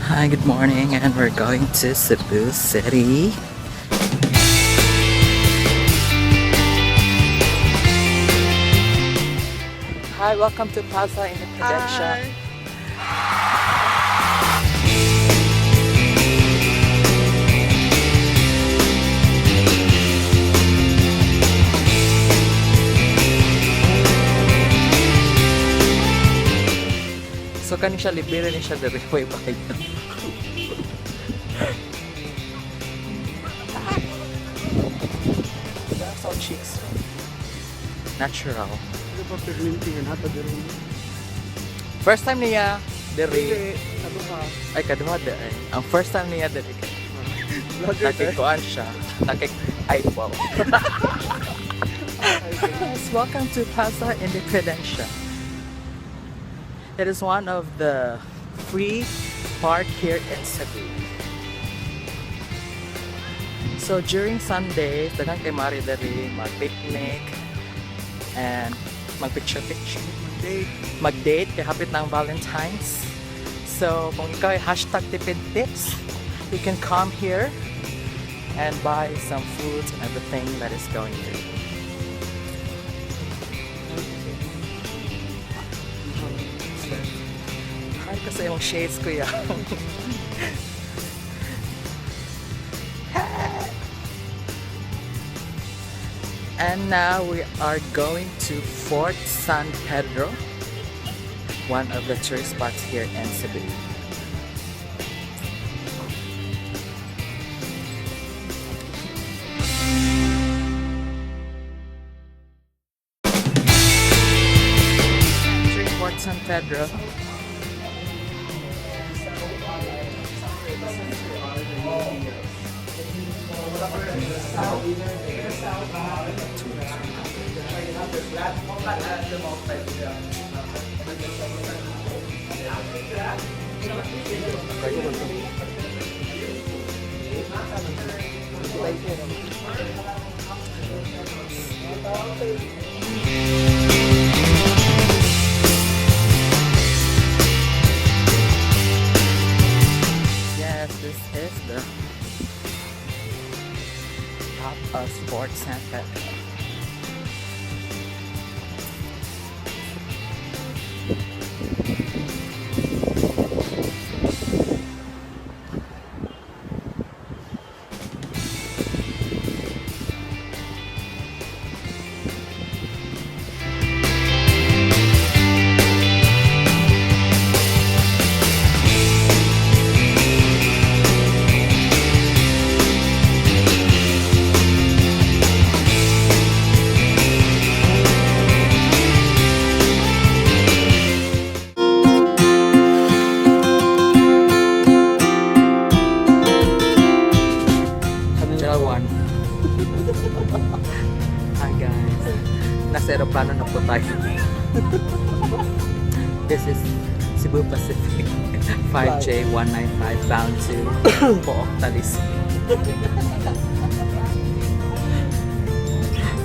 Hi, good morning, and we're going to Cebu City. Hi, welcome to Plaza Independencia. So kani siya libre ni siya dari way bahay. So cheeks. Natural. First time niya dari ay kaduha ay. Ang first time niya dari nakikuan siya. Ay wow. Yes, welcome to Plaza Independencia. It is one of the free park here in Cebu. So during Sundays, daghang kay mari diri mag-picnic and mag-picture-picture, mag-date kay hapit ng Valentine's. So kung ikaw ay #tipid-tips, you can come here and buy some foods and everything that is going through. Ay, kasi yung shades ko yan. And now we are going to Fort San Pedro, one of the tourist spots here in Cebu. Entering Fort San Pedro. Yes, this is the top of Fort San Pedro. Hi guys, nasa aeroplano na po tayo. This is Cebu Pacific 5J195 bound to Pooctalis.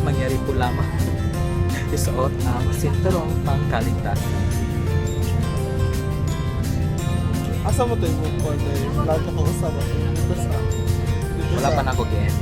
Mangyari po lamang isuot ang sinturong pangkaligtasan. Asa mo tayo move on eh? Lagi ako usama. Wala pa na ako ganyan.